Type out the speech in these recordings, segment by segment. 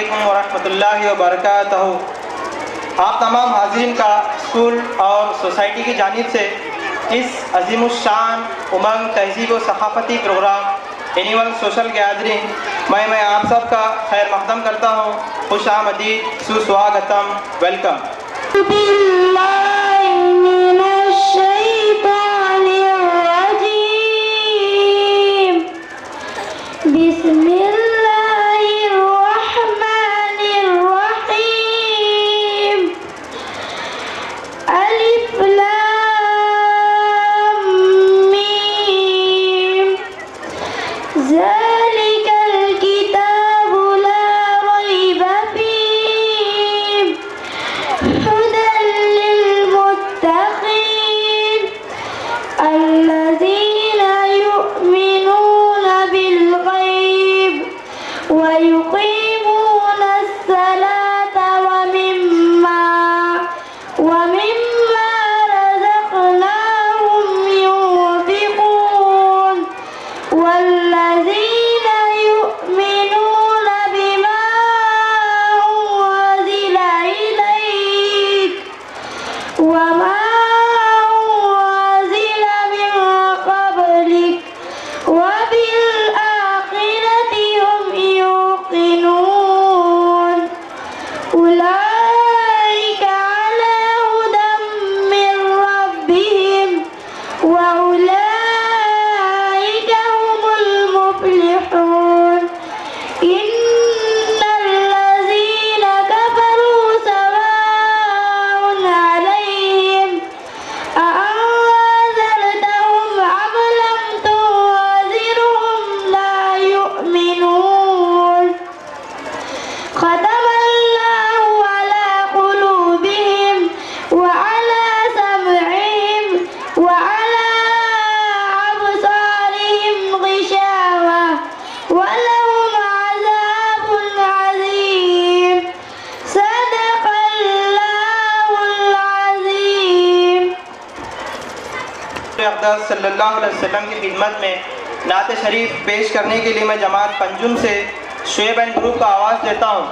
अस्सलामुअलैकुम वरहमतुल्लाहि वबरकातुहू। आप तमाम हाज़रीन का स्कूल और सोसाइटी की जानिब से इस अज़ीमुश्शान उमंग तहज़ीब व सक़ाफ़ती प्रोग्राम एनुअल सोशल गैदरिंग मैं आप सब का खैर मक़दम करता हूँ। खुश आमदीद, सुस्वागतम, वेलकम। सल्लल्लाहु अलैहि वसल्लम की खिदमत में नात शरीफ पेश करने के लिए मैं जमात पंजुम से शुएब एंड ग्रुप का आवाज़ देता हूँ।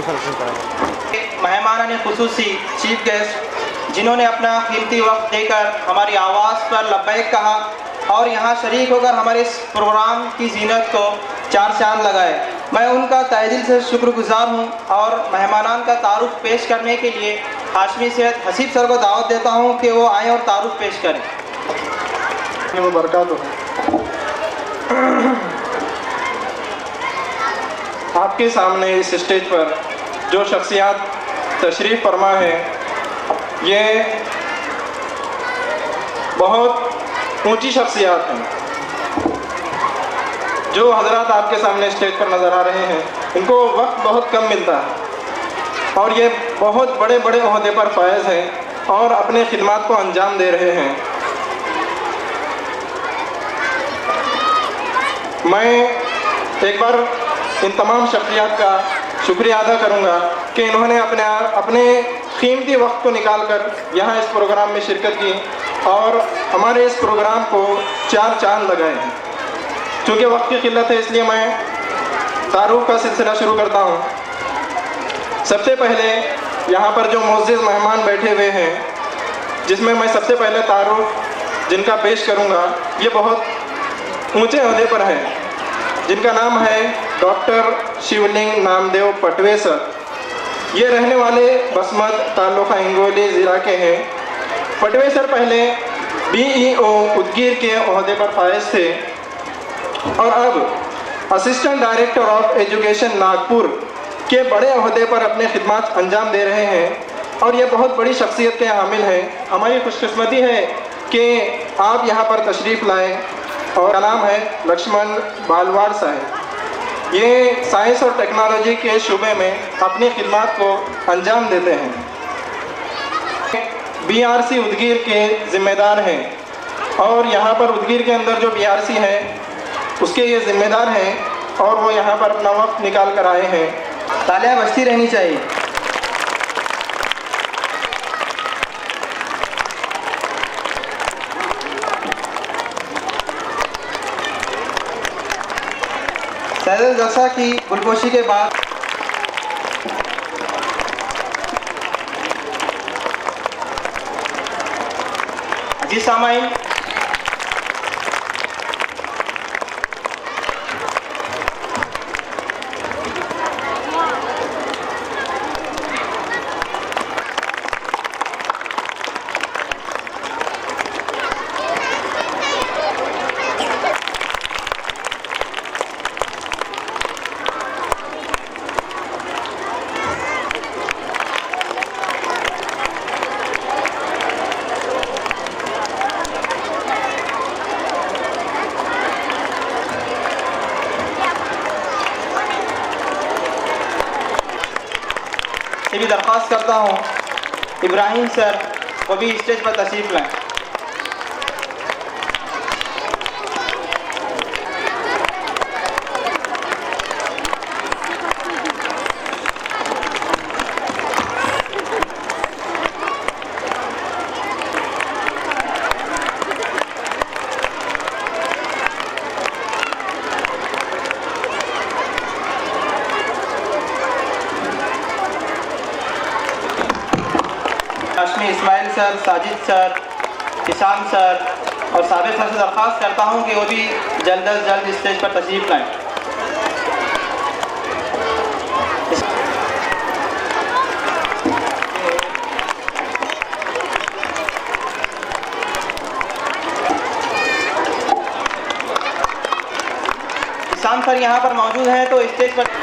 मेहमान ने खुसूसी चीफ गेस्ट जिन्होंने अपना कीमती वक्त देकर हमारी आवाज़ पर लब्बैक कहा और यहाँ शरीक होकर हमारे इस प्रोग्राम की जीनत को चार चांद लगाए, मैं उनका तहे दिल से शुक्रगुजार हूँ और मेहमानान का तारुफ पेश करने के लिए हाशमी सैयद हसीब सर को दावत देता हूँ कि वो आएँ और तारुफ पेश करें। आपके सामने इस स्टेज पर जो शख्सियात तशरीफ़ फरमा है, ये बहुत ऊंची शख्सियात हैं। जो हजरात आपके सामने स्टेज पर नज़र आ रहे हैं, इनको वक्त बहुत कम मिलता है और ये बहुत बड़े बड़े ओहदे पर फायज़ हैं और अपने खिदमात को अंजाम दे रहे हैं। मैं एक बार इन तमाम शख्सियात का शुक्रिया अदा करूंगा कि इन्होंने अपने कीमती वक्त को निकाल कर यहाँ इस प्रोग्राम में शिरकत की और हमारे इस प्रोग्राम को चार चांद लगाए हैं। चूँकि वक्त की किल्लत है, इसलिए मैं तारुफ का सिलसिला शुरू करता हूँ। सबसे पहले यहाँ पर जो मुअज़्ज़िज़ मेहमान बैठे हुए हैं, जिसमें मैं सबसे पहले तारुफ जिनका पेश करूँगा, ये बहुत ऊंचे ओहदे पर है, जिनका नाम है डॉक्टर शिवलिंग नामदेव पटवे सर। ये रहने वाले बसमत तालुका हिंगोली ज़िला के हैं। पटवे सर पहले BEO उदगीर के ओहदे पर फायज थे और अब assistant director of education Nagpur के बड़े ओहदे पर अपने खिदमात अंजाम दे रहे हैं और ये बहुत बड़ी शख्सियत के हामिल हैं। हमारी खुशकिस्मती है कि आप यहाँ पर तशरीफ़ लाएँ और का नाम है लक्ष्मण बालवाड़ साहब। ये साइंस और टेक्नोलॉजी के शुबे में अपनी खिदमात को अंजाम देते हैं। BRC उदगीर के ज़िम्मेदार हैं और यहाँ पर उदगीर के अंदर जो BRC है उसके ये ज़िम्मेदार हैं और वो यहाँ पर अपना वक्त निकाल कर आए हैं। तालियां बजती रहनी चाहिए। सैयद जलसा की गुलपोशी के बाद जी सामाइन, ये भी दरख्वास्त करता हूँ इब्राहिम सर वो भी स्टेज पर तशरीफ़ लाएं। हाशमी इस्माइल सर, साजिद सर, किसान सर और साबिर सर से दरख्वास्त करता हूँ कि वो भी जल्द अज जल्द स्टेज पर तशरीफ़ लाएँ। किसान सर यहाँ पर मौजूद हैं तो स्टेज पर